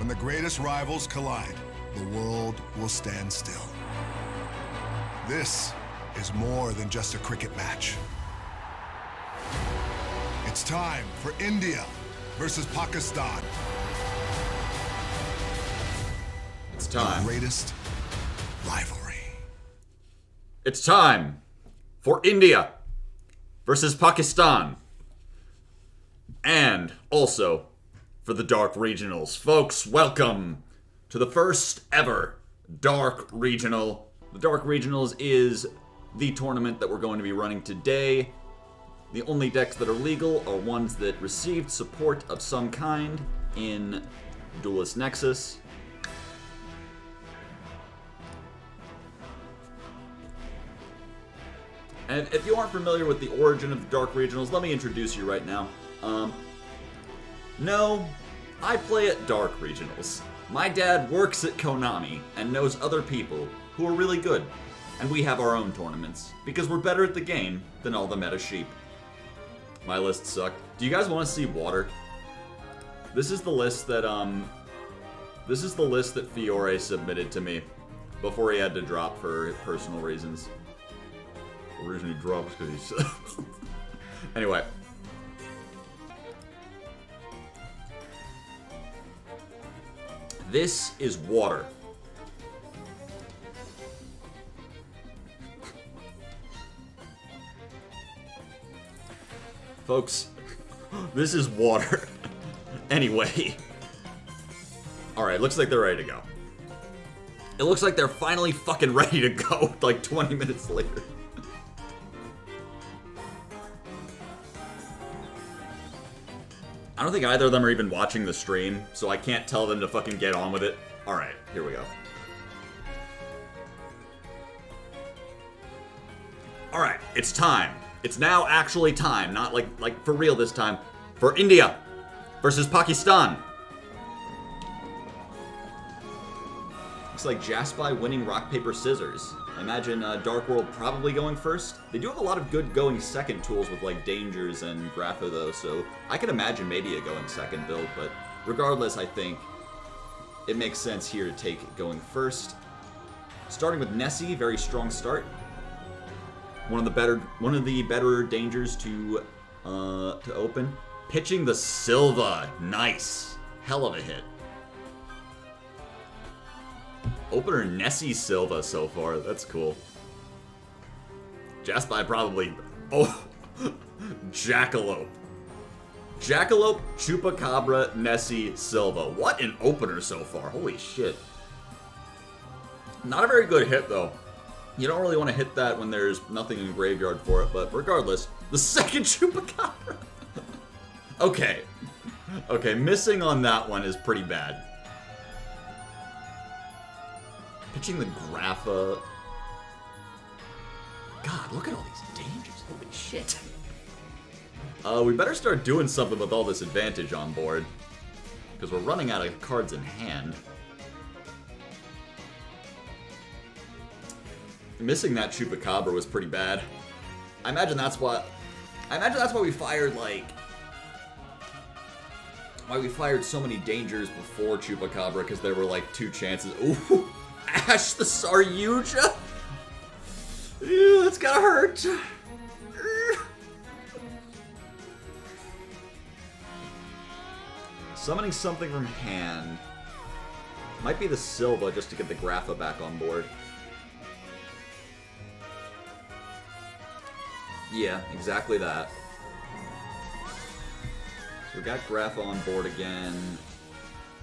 When the greatest rivals collide, the world will stand still. This is more than just a cricket match. It's time for India versus Pakistan. It's time. The greatest rivalry. It's time for India versus Pakistan. And also for the Dark Regionals. Folks, welcome to the first ever Dark Regional. The Dark Regionals is the tournament that we're going to be running today. The only decks that are legal are ones that received support of some kind in Duelist Nexus. And if you aren't familiar with the origin of the Dark Regionals, let me introduce you right now. No, I play at Dark Regionals. My dad works at Konami and knows other people who are really good. And we have our own tournaments, because we're better at the game than all the meta sheep. My list sucked. Do you guys want to see water? This is the list that, Fiore submitted to me before he had to drop for personal reasons. The reason he drops because he's... Anyway. This is water. Folks, this is water. Anyway. Alright, looks like they're ready to go. It looks like they're finally fucking ready to go, like 20 minutes later. I don't think either of them are even watching the stream, so I can't tell them to fucking get on with it. Alright, here we go. Alright, it's time. It's now actually time, not like for real this time, for India versus Pakistan. Looks like JasSpy winning rock, paper, scissors. I imagine Dark World probably going first. They do have a lot of good going second tools with like Dangers and Grapho though, so I can imagine maybe a going second build, but regardless, I think it makes sense here to take going first. Starting with Nessie, very strong start. One of the better Dangers to open. Pitching the Silva, nice, hell of a hit. Opener Nessie Silva so far, that's cool. JasSpy probably, Jackalope. Jackalope, Chupacabra, Nessie, Silva. What an opener so far, holy shit. Not a very good hit though. You don't really want to hit that when there's nothing in the graveyard for it, but regardless, the second Chupacabra. Okay, missing on that one is pretty bad. Pitching the Grapha. God, look at all these Dangers, holy shit. We better start doing something with all this advantage on board, because we're running out of cards in hand. Missing that Chupacabra was pretty bad. I imagine that's why we fired why we fired so many Dangers before Chupacabra, because there were like 2 chances. Ooh, Ash the Saryuja. Ew, that's gotta hurt. Summoning something from hand. Might be the Silva just to get the Grapha back on board. Yeah, exactly that. So we got Grapha on board again.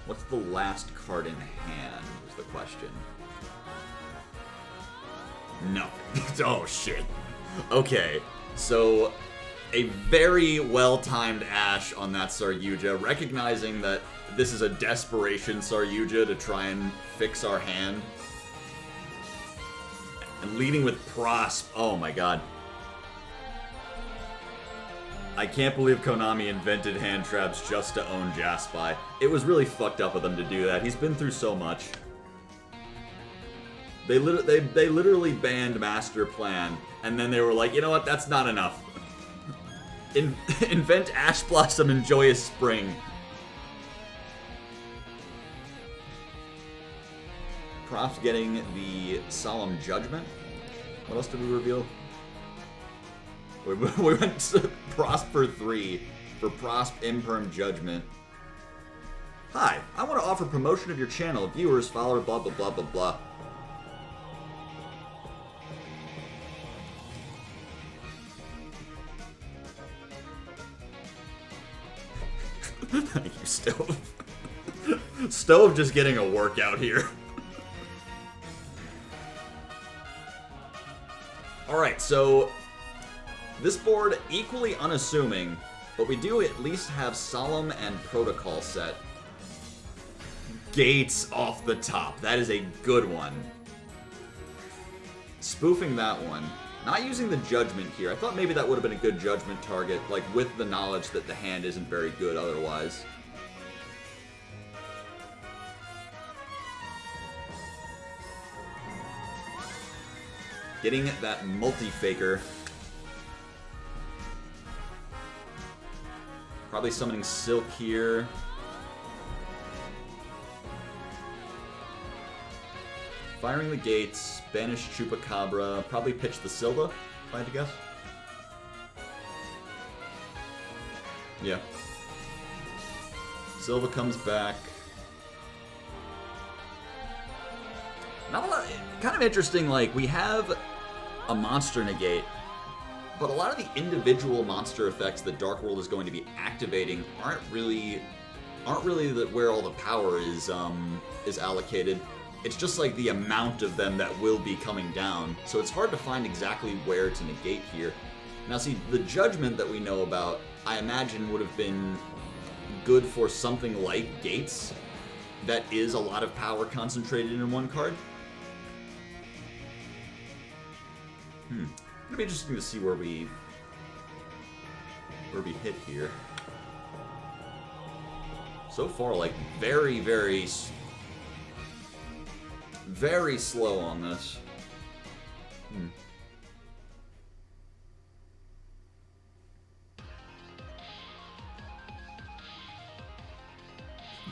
What's the last card in hand, is the question. No. Oh, shit. Okay, so a very well-timed Ash on that Saryuja, recognizing that this is a desperation Saryuja to try and fix our hand. And leading with Prosp. Oh my god. I can't believe Konami invented hand traps just to own JasSpy. It was really fucked up of them to do that. He's been through so much. They literally banned Master Plan, and then they were like, you know what, that's not enough. Invent Ash Blossom and Joyous Spring. Props getting the Solemn Judgment. What else did we reveal? We went to Prosper 3 for Prosp Imperm Judgment. Hi, I want to offer promotion of your channel. Viewers, followers, blah, blah, blah, blah, blah. Thank you, Stove. Stove just getting a workout here. Alright, so this board, equally unassuming, but we do at least have Solemn and Protocol set. Gates off the top. That is a good one. Spoofing that one. Not using the Judgment here. I thought maybe that would have been a good Judgment target, like with the knowledge that the hand isn't very good otherwise. Getting that multi-faker. Probably summoning Silk here. Firing the gates, banish Chupacabra, probably pitch the Silva, if I had to guess. Yeah. Silva comes back. Not a lot, kind of interesting, like, we have a monster negate, but a lot of the individual monster effects that Dark World is going to be activating aren't really where all the power is allocated. It's just like the amount of them that will be coming down, so it's hard to find exactly where to negate here. Now see, the Judgment that we know about, I imagine would have been good for something like Gates, that is a lot of power concentrated in one card. It'll be interesting to see where we hit here. So far, like, very, very slow on this.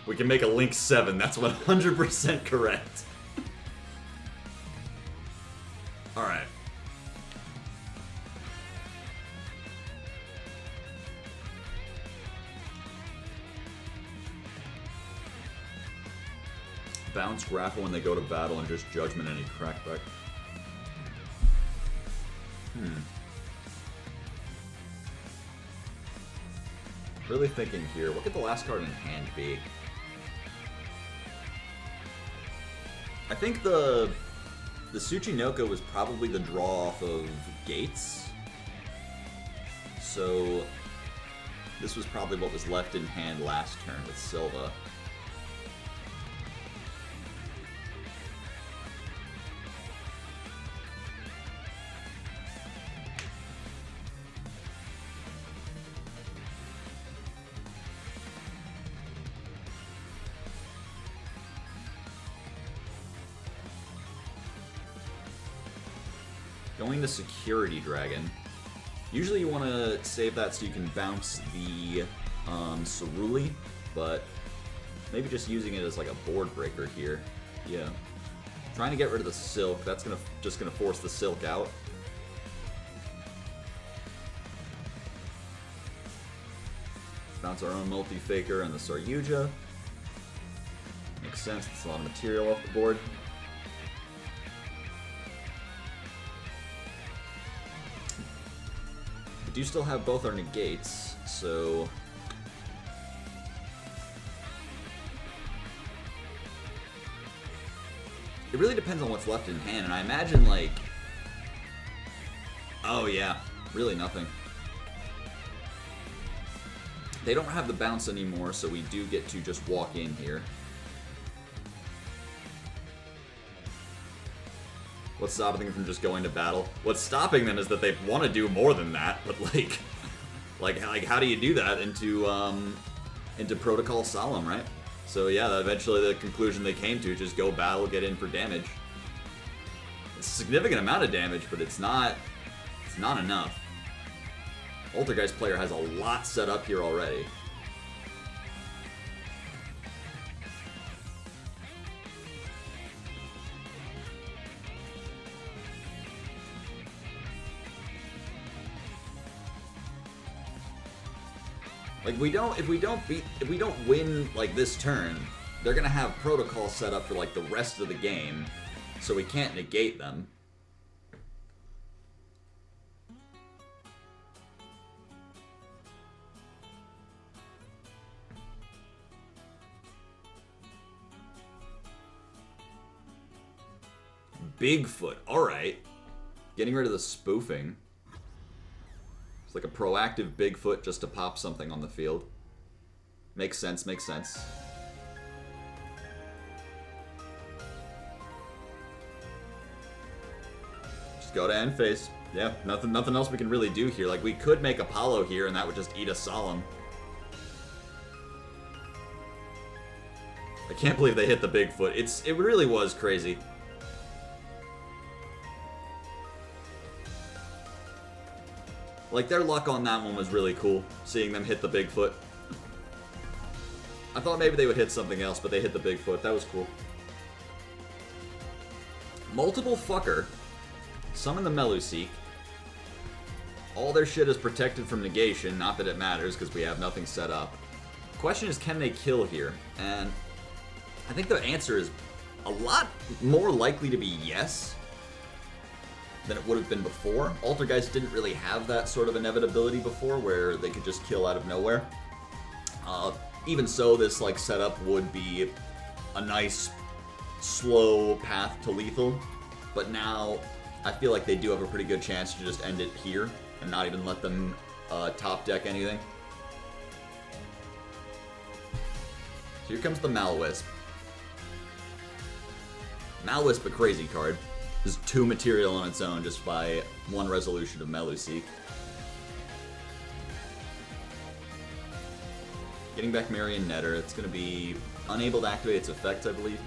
We can make a Link 7, that's 100% correct. Alright. Bounce Grapple when they go to battle and just Judgment any crackback. Really thinking here. What could the last card in hand be? I think the Tsuchinoko was probably the draw off of Gates. So this was probably what was left in hand last turn with Silva. Going to Security Dragon. Usually you want to save that so you can bounce the Ceruli, but maybe just using it as like a board breaker here. Yeah. Trying to get rid of the Silk. That's just gonna force the Silk out. Bounce our own Multi-Faker and the Saryuja. Makes sense. It's a lot of material off the board. We do still have both our negates, so it really depends on what's left in hand, and I imagine, like, oh yeah, really nothing. They don't have the bounce anymore, so we do get to just walk in here. What's stopping them from just going to battle? What's stopping them is that they want to do more than that, but like how do you do that into Protocol Solemn, right? So yeah, eventually the conclusion they came to, just go battle, get in for damage. It's a significant amount of damage, but it's not enough. Altergeist player has a lot set up here already. Like if we don't win like this turn, they're gonna have protocol set up for like the rest of the game, so we can't negate them. Bigfoot, alright. Getting rid of the spoofing. It's like a proactive Bigfoot just to pop something on the field. Makes sense, makes sense. Just go to end phase. Yeah, nothing else we can really do here. Like, we could make Apollo here and that would just eat a Solemn. I can't believe they hit the Bigfoot. It really was crazy. Like, their luck on that one was really cool, seeing them hit the Bigfoot. I thought maybe they would hit something else, but they hit the Bigfoot. That was cool. Multiple fucker. Summon the Meluseek. All their shit is protected from negation, not that it matters, because we have nothing set up. Question is, can they kill here? And I think the answer is a lot more likely to be yes than it would have been before. Altergeist didn't really have that sort of inevitability before, where they could just kill out of nowhere. Even so, this like setup would be a nice, slow path to lethal. But now, I feel like they do have a pretty good chance to just end it here and not even let them top deck anything. So here comes the Malwisp. Malwisp, a crazy card. Is 2 material on its own just by 1 resolution of Meluseek. Getting back Marionnetter, it's going to be unable to activate its effects, I believe.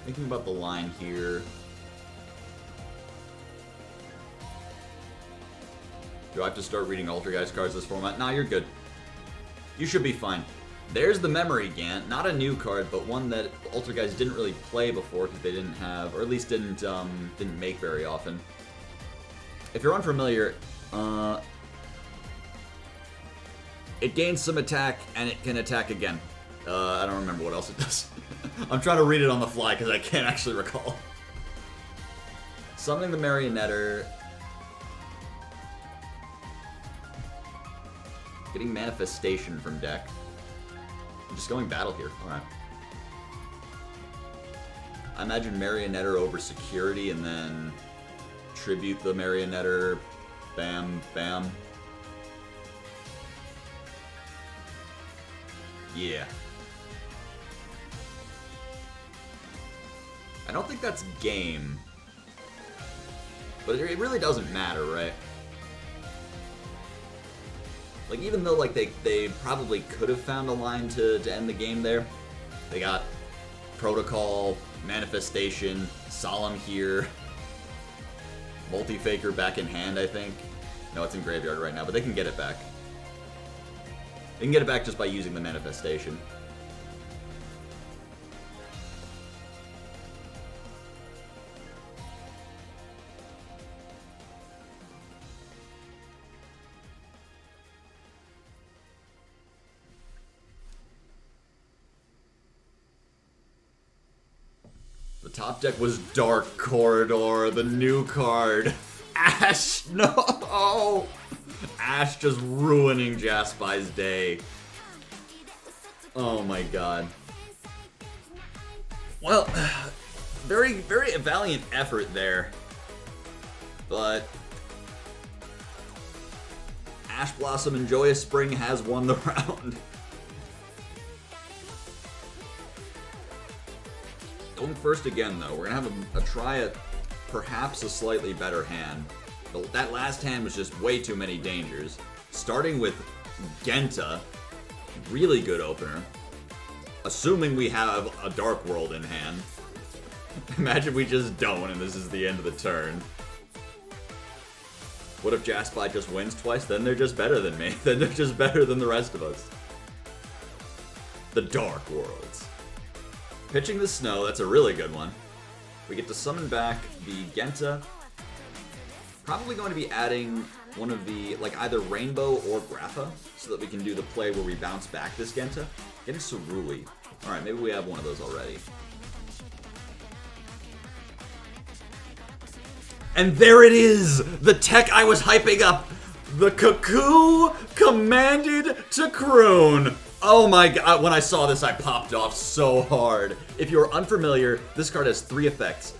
Thinking about the line here. Do I have to start reading Altergeist cards this format? Nah, you're good. You should be fine. There's the Memory Gant. Not a new card, but one that Altergeist didn't really play before because they didn't have, or at least didn't make very often. If you're unfamiliar, it gains some attack and it can attack again. I don't remember what else it does. I'm trying to read it on the fly because I can't actually recall. Summoning the Marionnetter. Getting Manifestation from deck. I'm just going battle here. Alright. I imagine Marionnetter over Security and then tribute the Marionnetter. Bam, bam. Yeah. I don't think that's game. But it really doesn't matter, right? Like, even though, like, they probably could have found a line to end the game there. They got Protocol, Manifestation, Solemn here. Multi-Faker back in hand, I think. No, it's in Graveyard right now, but they can get it back. They can get it back just by using the Manifestation. The top deck was Dark Corridor, the new card. Ash, no! Ash just ruining JasSpy's day. Oh my god. Well, very, very valiant effort there. But Ash Blossom and Joyous Spring has won the round. Going first again, though. We're going to have a try at perhaps a slightly better hand. But that last hand was just way too many dangers. Starting with Genta, really good opener. Assuming we have a Dark World in hand. Imagine we just don't and this is the end of the turn. What if JasSpy just wins twice? Then they're just better than me. Then they're just better than the rest of us. The Dark Worlds. Pitching the Snow, that's a really good one. We get to summon back the Genta. Probably going to be adding one of the, like, either Rainbow or Grapha, so that we can do the play where we bounce back this Genta. Getting Ceruli. Alright, maybe we have one of those already. And there it is! The tech I was hyping up! The Cuckoo Commanded to Croon! Oh my god, when I saw this I popped off so hard. If you're unfamiliar, this card has 3 effects.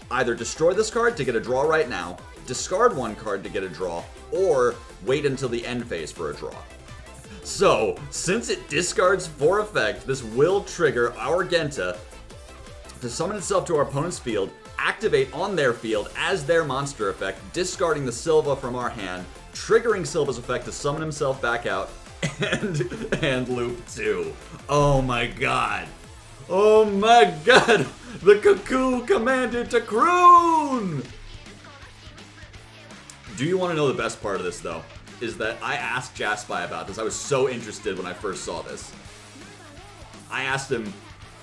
Either destroy this card to get a draw right now, discard 1 card to get a draw, or wait until the end phase for a draw. So, since it discards 4 effects, this will trigger our Genta to summon itself to our opponent's field, activate on their field as their monster effect, discarding the Silva from our hand, triggering Silva's effect to summon himself back out, and loop 2. Oh my god. Oh my god! The Cuckoo Commanded to Croon! Do you want to know the best part of this, though? Is that I asked JasSpy about this. I was so interested when I first saw this. I asked him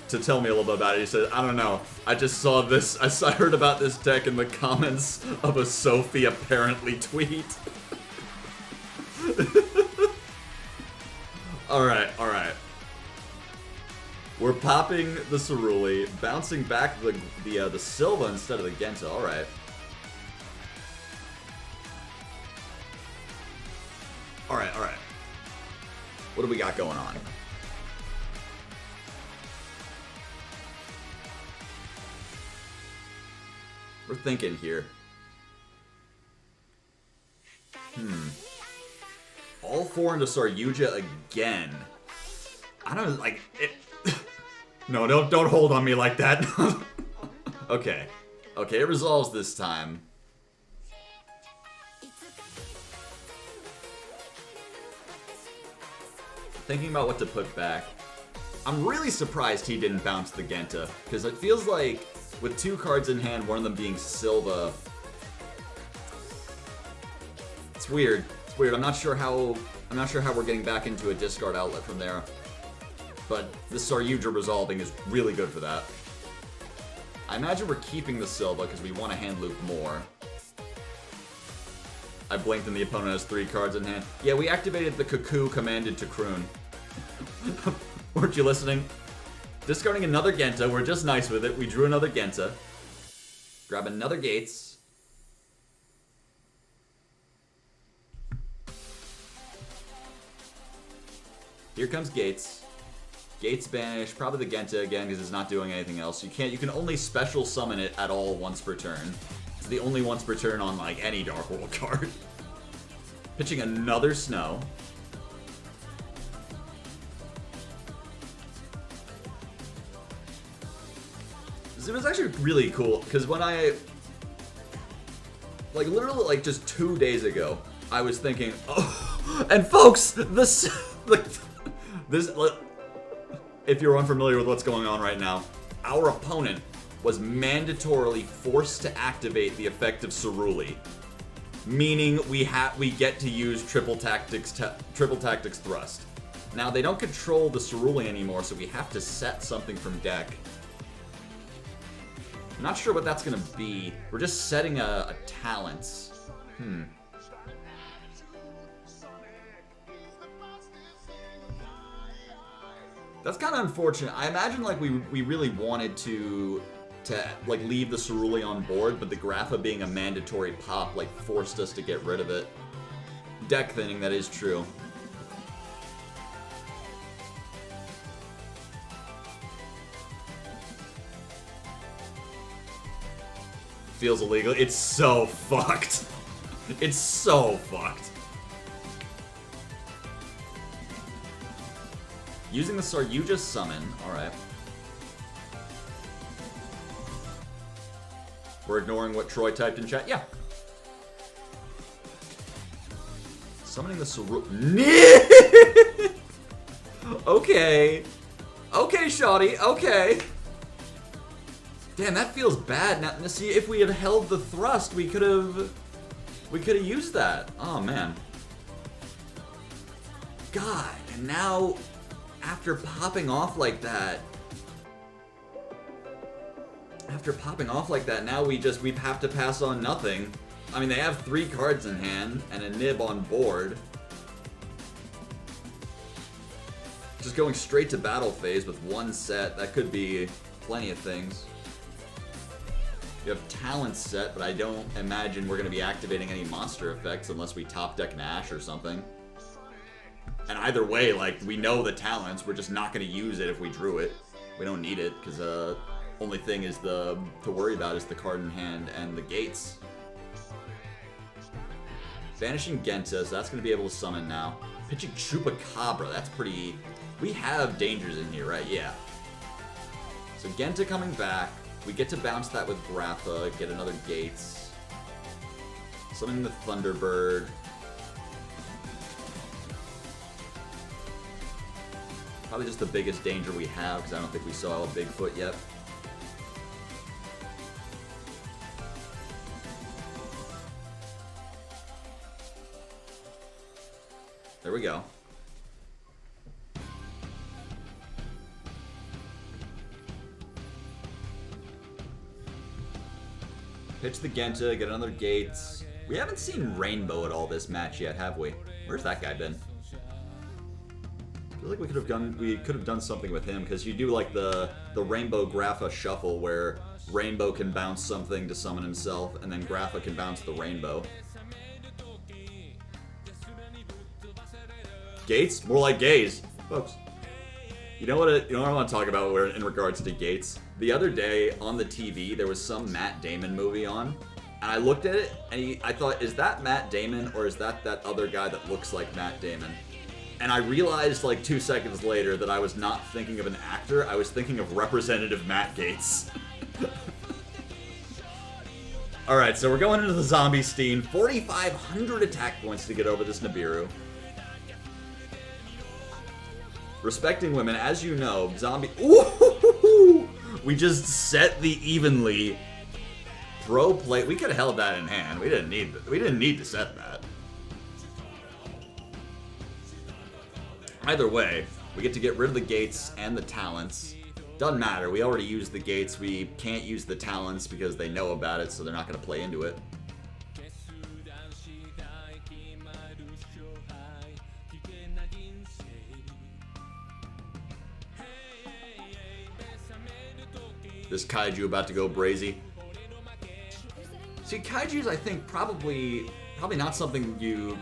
to tell me a little bit about it. He said, I don't know. I just saw this. I heard about this deck in the comments of a Sophie apparently tweet. Alright, alright. We're popping the Ceruli, bouncing back the Silva instead of the Genta. Alright. Alright, alright. What do we got going on? We're thinking here. All 4 into Saryuja again. I don't like it. No, don't hold on me like that. Okay. Okay, it resolves this time. Thinking about what to put back. I'm really surprised he didn't bounce the Genta, because it feels like with 2 cards in hand, one of them being Silva. It's weird. It's weird. I'm not sure how we're getting back into a discard outlet from there. But the Saryuja resolving is really good for that. I imagine we're keeping the Silva because we want to hand loop more. I blinked and the opponent has 3 cards in hand. Yeah, we activated the Cuckoo Commanded to Croon. Weren't you listening? Discarding another Genta, we're just nice with it. We drew another Genta. Grab another Gates. Here comes Gates. Gates banish, probably the Genta again because it's not doing anything else. You can only special summon it at all once per turn. It's the only once per turn on like any Dark World card. Pitching another Snow. It was actually really cool because when I, like, literally like just 2 days ago, I was thinking, oh, and folks, this, if you're unfamiliar with what's going on right now, our opponent was mandatorily forced to activate the effect of Ceruli, meaning we get to use triple tactics thrust. Now they don't control the Ceruli anymore, so we have to set something from deck. I'm not sure what that's gonna be. We're just setting a talents. That's kind of unfortunate. I imagine like we really wanted to like leave the Ceruli on board, but the Grapha being a mandatory pop like forced us to get rid of it. Deck thinning, that is true. Feels illegal. It's so fucked. It's so fucked. Using the Saryuja summon. Alright. We're ignoring what Troy typed in chat. Yeah. Summoning the Saru. Okay. Okay, shoddy. Okay. Damn, that feels bad. Now, see, if we had held the thrust, we could have We could have used that. Oh, man. God, and now, after popping off like that, now we have to pass on nothing. I mean, they have 3 cards in hand and a nib on board. Just going straight to battle phase with 1 set, that could be plenty of things. You have talent set, but I don't imagine we're going to be activating any monster effects unless we top deck an Ash or something. And either way, like, we know the talents, we're just not going to use it if we drew it. We don't need it, because only thing is to worry about is the card in hand and the gates. Banishing Genta, so that's going to be able to summon now. Pitching Chupacabra, that's pretty... We have dangers in here, right? Yeah. So Genta coming back. We get to bounce that with Grapha, get another Gates. Summoning the Thunderbird. Probably just the biggest danger we have, because I don't think we saw a Bigfoot yet. There we go. Pitch the Genta, get another Gates. We haven't seen Rainbow at all this match yet, have we? Where's that guy been? I feel like we could have done something with him, because you do like the Rainbow Grapha shuffle where Rainbow can bounce something to summon himself, and then Grapha can bounce the Rainbow. Gates? More like gays. Folks. You know what I want to talk about in regards to Gates? The other day on the TV, there was some Matt Damon movie on, and I looked at it, and I thought, is that Matt Damon, or is that other guy that looks like Matt Damon? And I realized like 2 seconds later that I was not thinking of an actor, I was thinking of Representative Matt Gates. Alright, so we're going into the Zombie Steen. 4,500 attack points to get over this Nibiru. Respecting women, as you know, Zombie... Ooh! We just set the evenly pro play. We could have held that in hand. We didn't need to set that. Either way, we get to get rid of the Gates and the talents. Doesn't matter. We already used the Gates. We can't use the talents because they know about it, so they're not going to play into it. This Kaiju about to go brazy. See, Kaiju's, I think, probably not something you...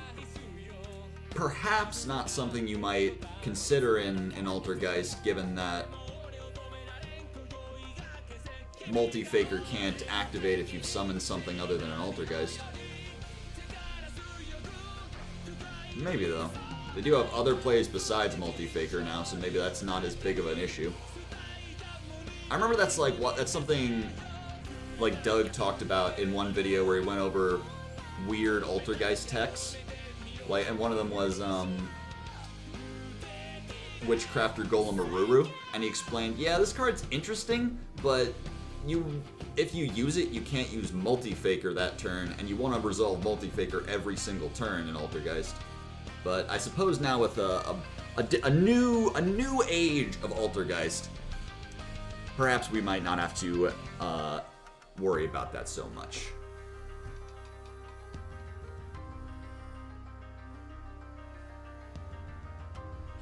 Perhaps not something you might consider in Altergeist, given that Multi-Faker can't activate if you've summoned something other than an Altergeist. Maybe, though. They do have other plays besides Multi-Faker now, so maybe that's not as big of an issue. I remember that's something like Doug talked about in one video where he went over weird Altergeist techs. Like, and one of them was Witchcrafter Golem Aruru, and he explained, yeah, this card's interesting, but if you use it, you can't use Multi-Faker that turn, and you want to resolve Multi-Faker every single turn in Altergeist. But I suppose now with a new age of Altergeist, perhaps we might not have to worry about that so much.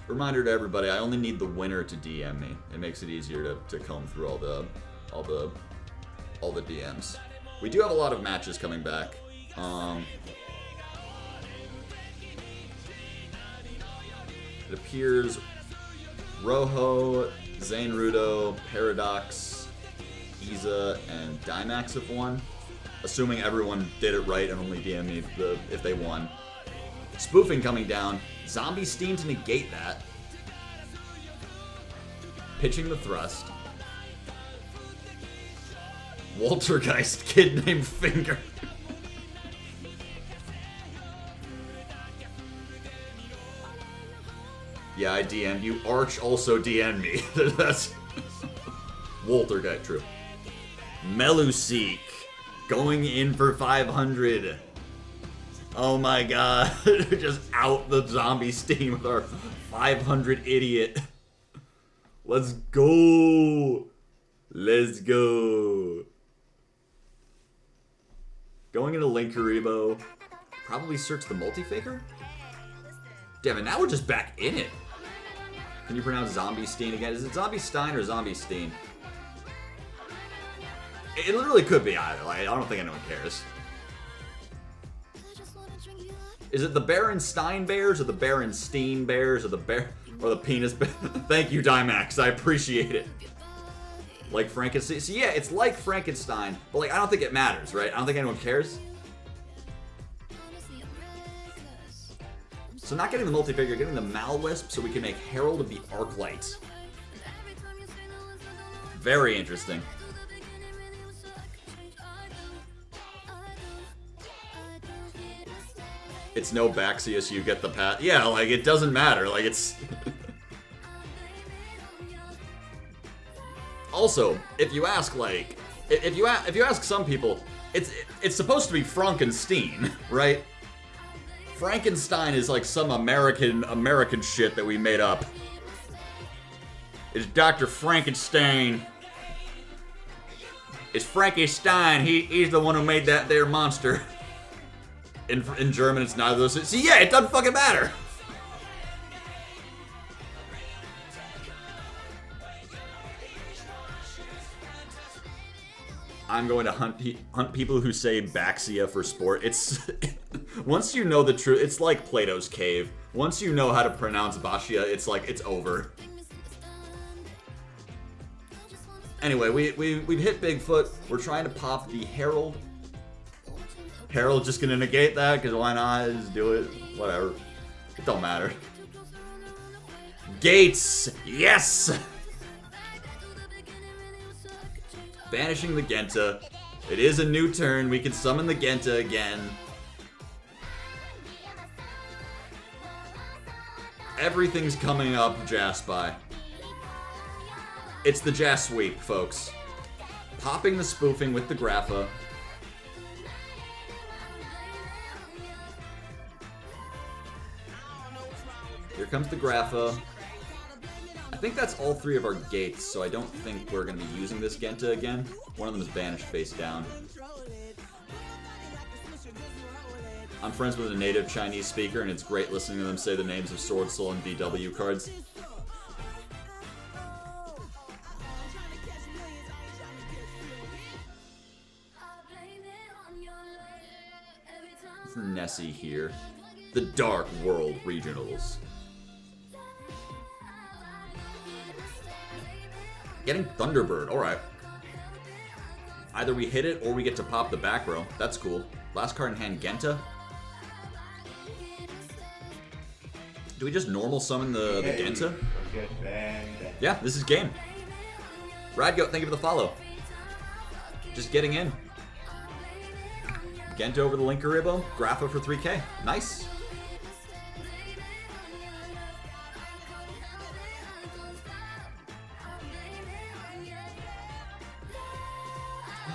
Reminder to everybody, I only need the winner to DM me. It makes it easier to comb through all the DMs. We do have a lot of matches coming back. It appears Rojo, Zane Rudo, Paradox, Iza, and Dymax have won. Assuming everyone did it right and only DM me if they won. Spoofing coming down. Zombie Steen to negate that. Pitching the thrust. Waltergeist, kid named Finger. Yeah, I DM'd you. Arch also DM'd me. That's Waltergeist, true. Meluseek going in for 500. Oh my god. Just out the zombie steam with our 500 idiot. Let's go. Let's go. Going into Linkuriboh. Probably search the multi-faker? Damn it, now we're just back in it. Can you pronounce Zombie Steen again? Is it Zombie Stein or Zombie Steen? It literally could be either. Like, I don't think anyone cares. Is it the Berenstein Bears or the Berenstein Bears or the penis bear? Thank you, Dimax. I appreciate it. Like Frankenstein. So yeah, it's like Frankenstein, but like I don't think it matters, right? I don't think anyone cares. So not getting the multi-figure, getting the Malwisp so we can make Herald of the Arclight. Very interesting. It's no Baxius, you get the pat. Yeah, like it doesn't matter. Like it's. Also, if you ask like, if you ask some people, it's supposed to be Frankenstein, right? Frankenstein is like some American shit that we made up. It's Dr. Frankenstein. It's Frankenstein. He's the one who made that there monster. In German, it's neither of those. See, yeah, it doesn't fucking matter. I'm going to hunt people who say Baxia for sport. It's once you know the truth, it's like Plato's cave. Once you know how to pronounce Bashia, it's like it's over. Anyway, we've hit Bigfoot. We're trying to pop the Herald. Herald's just gonna negate that, because why not? Just do it. Whatever. It don't matter. Gates! Yes! Banishing the Genta. It is a new turn. We can summon the Genta again. Everything's coming up, JasSpy. It's the Jas sweep, folks. Popping the spoofing with the Grapha. Here comes the Grapha. I think that's all three of our gates, so I don't think we're going to be using this Genta again. One of them is banished face down. I'm friends with a native Chinese speaker, and it's great listening to them say the names of Sword Soul and VW cards. It's Nessie here. The Dark World Regionals. Getting Thunderbird, alright. Either we hit it or we get to pop the back row. That's cool. Last card in hand, Genta. Do we just normal summon the Genta? Yeah, this is game. Radgoat, thank you for the follow. Just getting in. Genta over the Linkuriboh. Grapha for 3k. Nice.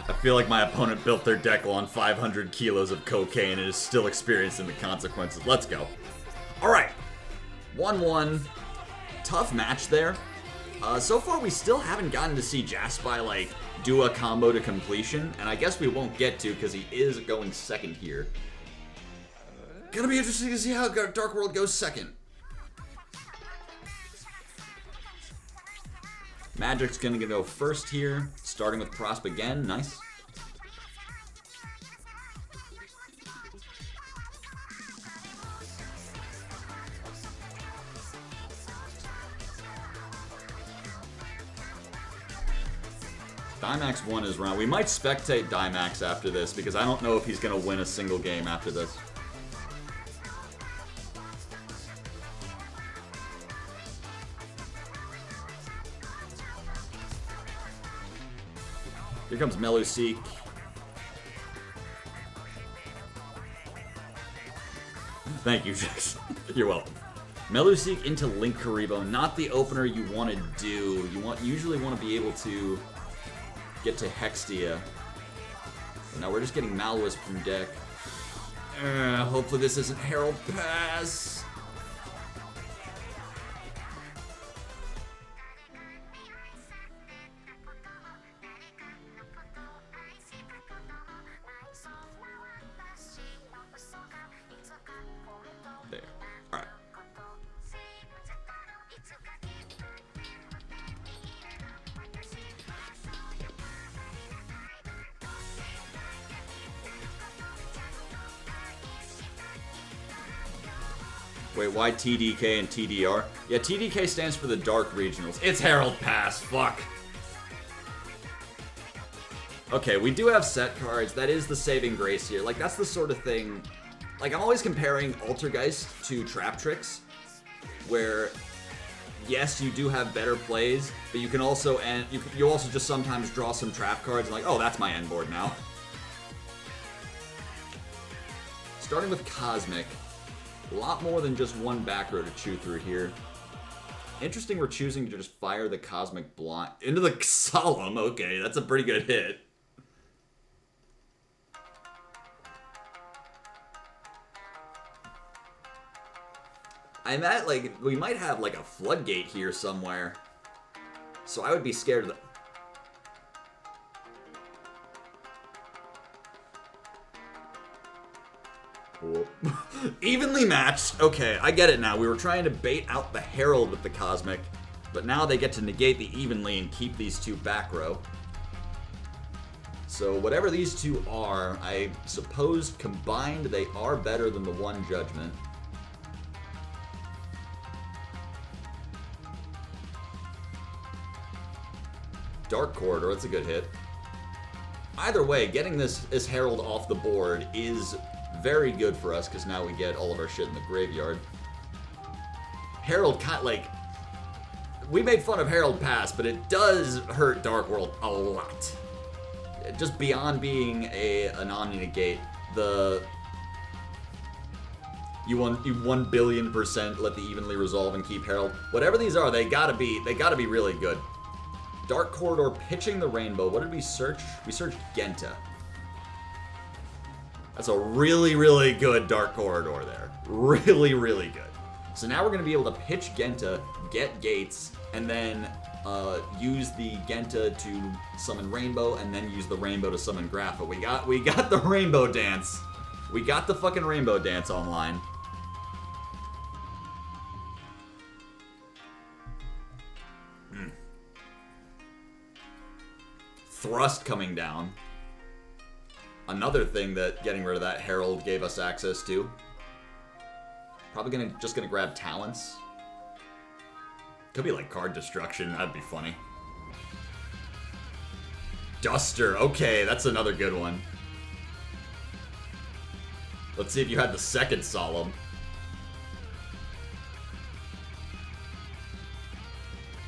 I feel like my opponent built their deck on 500 kilos of cocaine and is still experiencing the consequences. Let's go. Alright. 1-1. Tough match there. So far, we still haven't gotten to see JasSpy, like, do a combo to completion. And I guess we won't get to because he is going second here. Gonna be interesting to see how Dark World goes second. Magic's gonna go first here. Starting with Prosp again. Nice. Dimax won his round. We might spectate Dimax after this because I don't know if he's going to win a single game after this. Here comes Meluseek. Thank you, Jax. You're welcome. Meluseek into Linkuriboh, not the opener you want to do. You usually want to be able to get to Hextia. But now we're just getting Malwisp from deck. Hopefully this isn't Herald Pass. There. Alright. Wait, why TDK and TDR? Yeah, TDK stands for the Dark Regionals. It's Herald Pass, fuck. Okay, we do have set cards. That is the saving grace here. Like, that's the sort of thing... Like, I'm always comparing Altergeist to Trap Tricks, where, yes, you do have better plays, but you can also, and you also just sometimes draw some trap cards and like, oh, that's my end board now. Starting with Cosmic. A lot more than just one back row to chew through here. Interesting we're choosing to just fire the Cosmic Blind into the Solemn. Okay, that's a pretty good hit. I'm at, like, we might have, like, a Floodgate here somewhere. So I would be scared of the... Evenly matched. Okay, I get it now. We were trying to bait out the Herald with the Cosmic, but now they get to negate the Evenly and keep these two back row. So whatever these two are, I suppose combined they are better than the one Judgment. Dark Corridor, that's a good hit. Either way, getting this Herald off the board is very good for us, because now we get all of our shit in the graveyard. Herald, like, we made fun of Herald Pass, but it does hurt Dark World a lot. Just beyond being a omni-negate, you 1 billion% let the Evenly resolve and keep Herald. Whatever these are, they gotta be really good. Dark Corridor pitching the Rainbow. What did we search? We searched Genta. That's a really, really good Dark Corridor there. Really, really good. So now we're going to be able to pitch Genta, get Gates, and then use the Genta to summon Rainbow, and then use the Rainbow to summon Grapha. We got the Rainbow Dance. We got the fucking Rainbow Dance online. Thrust coming down. Another thing that getting rid of that Herald gave us access to. Probably just gonna grab Talents. Could be like card destruction, that'd be funny. Duster, okay, that's another good one. Let's see if you had the second Solemn.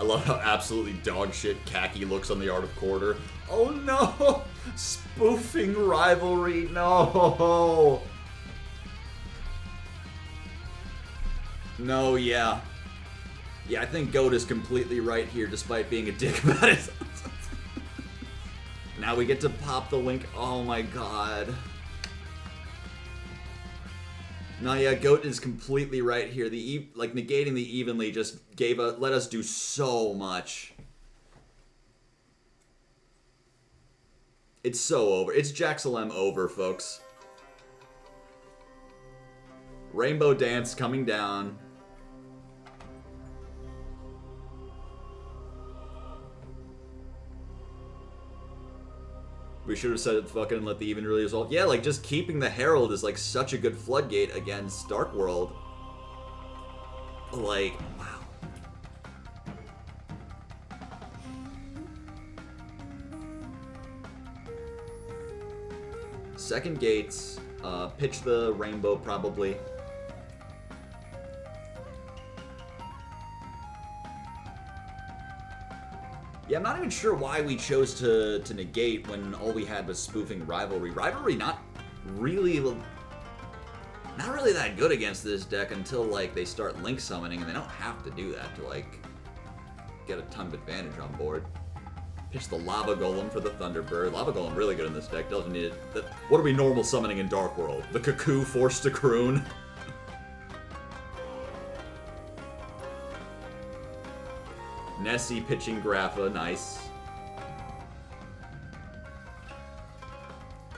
I love how absolutely dog shit Khaki looks on the Art of Quarter. Oh no! Spoofing rivalry, no! No, yeah. Yeah, I think Goat is completely right here, despite being a dick about it. Now we get to pop the link. Oh my god. No, yeah, Goat is completely right here. Like, negating the Evenly just let us do so much. It's so over. It's Jaxalem over, folks. Rainbow Dance coming down. We should have said it fucking and let the even really resolve. Yeah, like, just keeping the Herald is, like, such a good floodgate against Dark World. Like, wow. Second Gates, pitch the Rainbow probably. Yeah, I'm not even sure why we chose to negate when all we had was spoofing Rivalry. Rivalry not really that good against this deck until, like, they start link summoning, and they don't have to do that to, like, get a ton of advantage on board. Pitch the Lava Golem for the Thunderbird. Lava Golem really good in this deck. Doesn't need it. What are we normal summoning in Dark World? The Cuckoo forced to croon. Nessie pitching Grapha. Nice.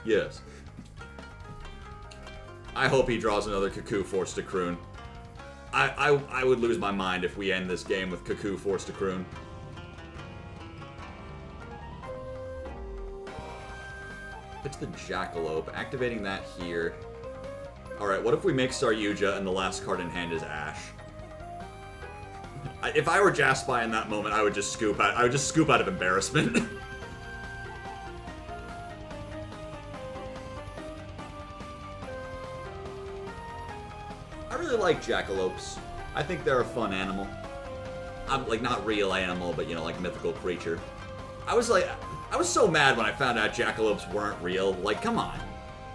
Yes. I hope he draws another Cuckoo forced to croon. I would lose my mind if we end this game with Cuckoo forced to croon. It's the Jackalope, activating that here. Alright, what if we make Saryuja and the last card in hand is Ash? If I were JasSpy in that moment, I would just scoop out. I would just scoop out of embarrassment. I really like Jackalopes. I think they're a fun animal. I'm like not real animal, but you know, like mythical creature. I was so mad when I found out jackalopes weren't real. Like, come on.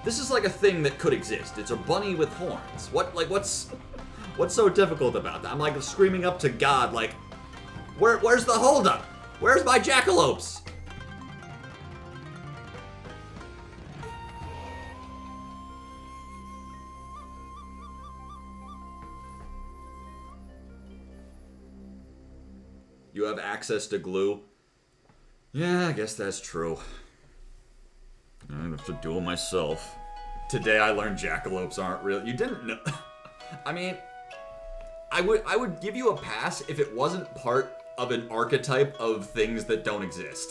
This is like a thing that could exist. It's a bunny with horns. What's so difficult about that? I'm like screaming up to God, like, where's the holdup? Where's my jackalopes? You have access to glue. Yeah, I guess that's true. I have to do it myself. Today I learned jackalopes aren't real. You didn't know. I mean, I would give you a pass if it wasn't part of an archetype of things that don't exist.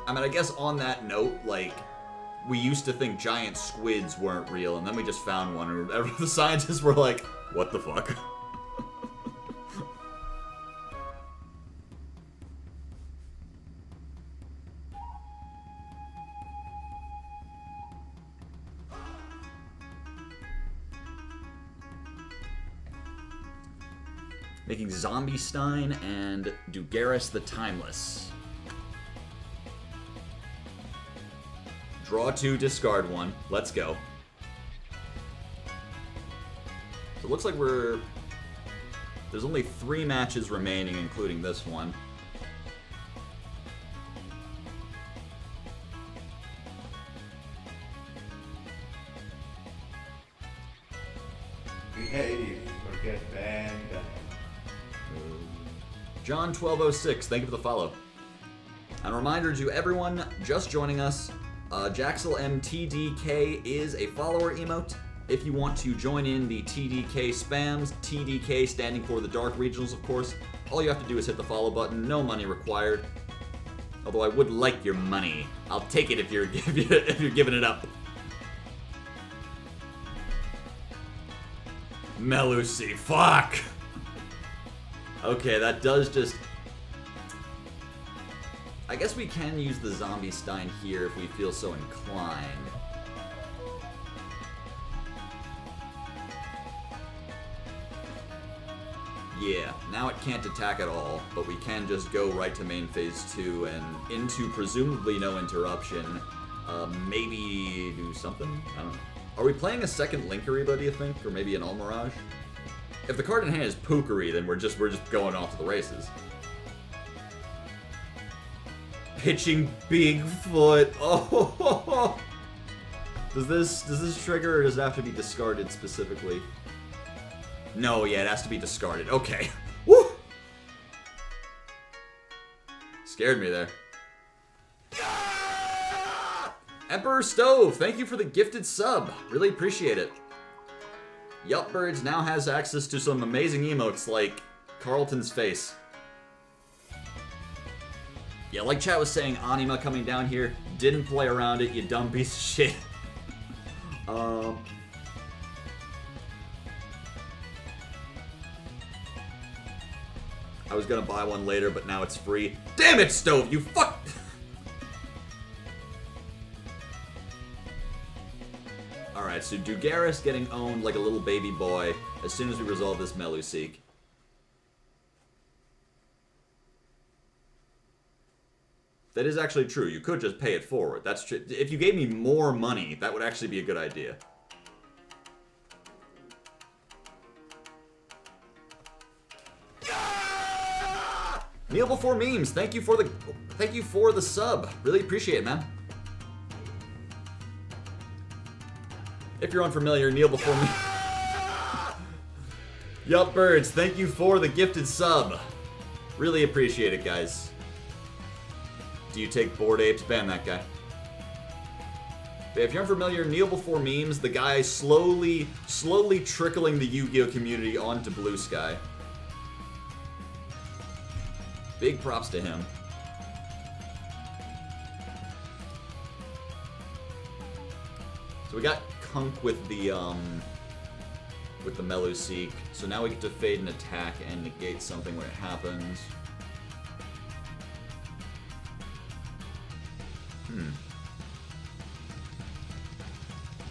I mean, I guess on that note, like, we used to think giant squids weren't real, and then we just found one, and the scientists were like, what the fuck? Making Zombie Stein and Dugaris the Timeless. Draw 2, discard 1. Let's go. So it looks like there's only 3 matches remaining, including this one. Hey, forget banned. John1206, thank you for the follow. And a reminder to everyone just joining us, JaxelMTDK is a follower emote. If you want to join in the TDK spams, TDK standing for the Dark Regionals, of course, all you have to do is hit the follow button. No money required. Although I would like your money. I'll take it if you're giving it up. Melusi, fuck! Okay, that does just... I guess we can use the Zombie Stein here if we feel so inclined. Yeah, now it can't attack at all, but we can just go right to main phase 2 and into presumably no interruption. Maybe do something? I don't know. Are we playing a second Linkariba, do you think? Or maybe an Almirage? If the card in hand is Pukari, then we're just going off to the races. Pitching Bigfoot. Oh, does this trigger, or does it have to be discarded specifically? No, yeah, it has to be discarded. Okay. Woo! Scared me there. Emperor Stove, thank you for the gifted sub. Really appreciate it. Yupbirds now has access to some amazing emotes like Carlton's face. Yeah, like chat was saying, Anima coming down here. Didn't play around it, you dumb piece of shit. I was gonna buy one later, but now it's free. Damn it, Stove, you fuck! Alright, so Dugaris getting owned like a little baby boy as soon as we resolve this Meluseek. That is actually true. You could just pay it forward. That's true. If you gave me more money, that would actually be a good idea. Kneel before memes. Thank you for the sub. Really appreciate it, man. If you're unfamiliar, kneel before me. Yup, Birds, thank you for the gifted sub. Really appreciate it, guys. Do you take Bored Apes? Ban that guy. But if you're unfamiliar, kneel before memes, the guy slowly trickling the Yu-Gi-Oh community onto Blue Sky. Big props to him. So we got Kunk with the Meluseek. So now we get to fade an attack and negate something when it happens.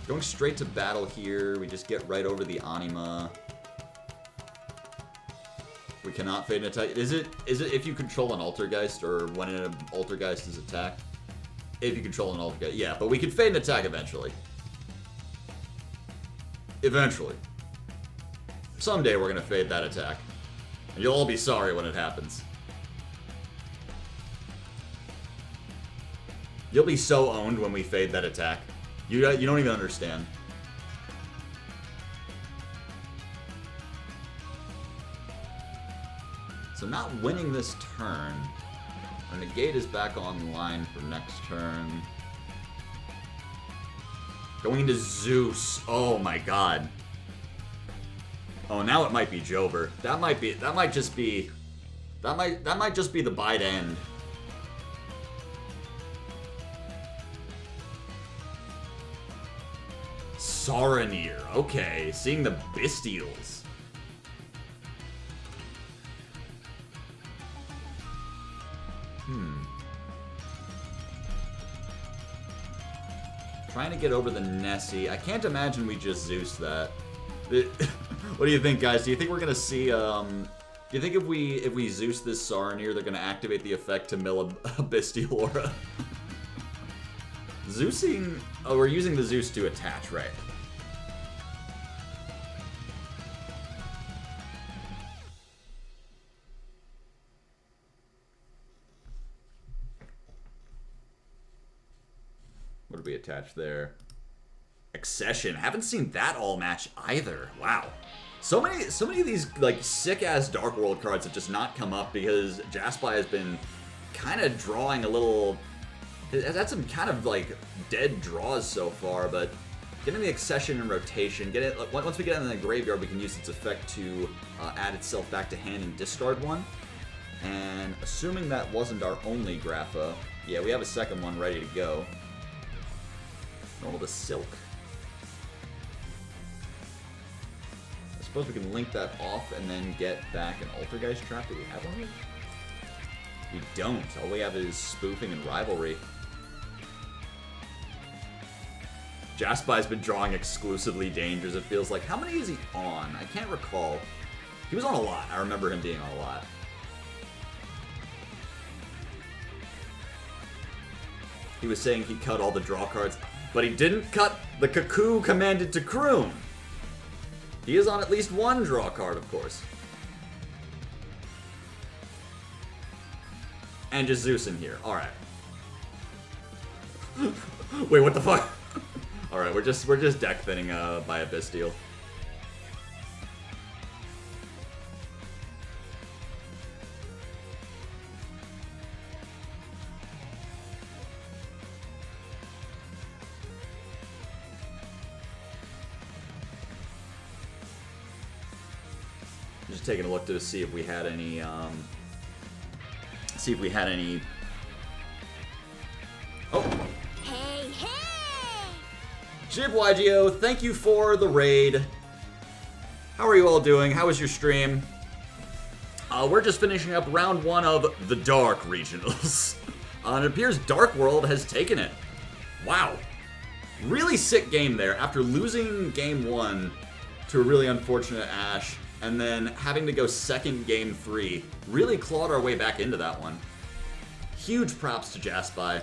Going straight to battle here, we just get right over the Anima. We cannot fade an attack. Is it if you control an Altergeist, or when an Altergeist is attacked? If you control an Altergeist, yeah, but we can fade an attack eventually. Eventually. Someday we're gonna fade that attack. And you'll all be sorry when it happens. You'll be so owned when we fade that attack. You don't even understand. So not winning this turn. Our negate is back online for next turn. Going into Zeus. Oh my god. Oh, now it might be Jover. That might just be the bite end. Saranir. Okay, seeing the Bestials. Trying to get over the Nessie. I can't imagine we just Zeus that. What do you think, guys? Do you think we're gonna see? Do you think if we Zeus this Saranir, they're gonna activate the effect to mill a Bestial Aura? Zeusing. Oh, we're using the Zeus to attach, right? What did we attach there? Accession. Haven't seen that all match either. Wow. So many of these like sick ass Dark World cards have just not come up because JasSpy has been kind of drawing a little. It's had some kind of like dead draws so far, but getting the Accession and rotation, once we get it in the graveyard, we can use its effect to add itself back to hand and discard one. And assuming that wasn't our only Grapha, yeah, we have a second one ready to go. Normal to Silk. I suppose we can link that off and then get back an Altergeist trap. Do we have one? We don't. All we have is Spoofing and Rivalry. JasSpy's been drawing exclusively Dangers, it feels like. How many is he on? I can't recall. He was on a lot. I remember him being on a lot. He was saying he cut all the draw cards, but he didn't cut the Cuckoo commanded to croon. He is on at least one draw card, of course. And just Zeus in here. Alright. Wait, what the fuck? Alright, we're just deck thinning by a Bestial. Just taking a look to see if we had any, Oh! Hey, hey! Jib YGO, thank you for the raid. How are you all doing? How was your stream? We're just finishing up round 1 of the Dark Regionals. And it appears Dark World has taken it. Wow. Really sick game there. After losing game 1 to a really unfortunate Ash, and then having to go second game 3, really clawed our way back into that one. Huge props to JasSpy.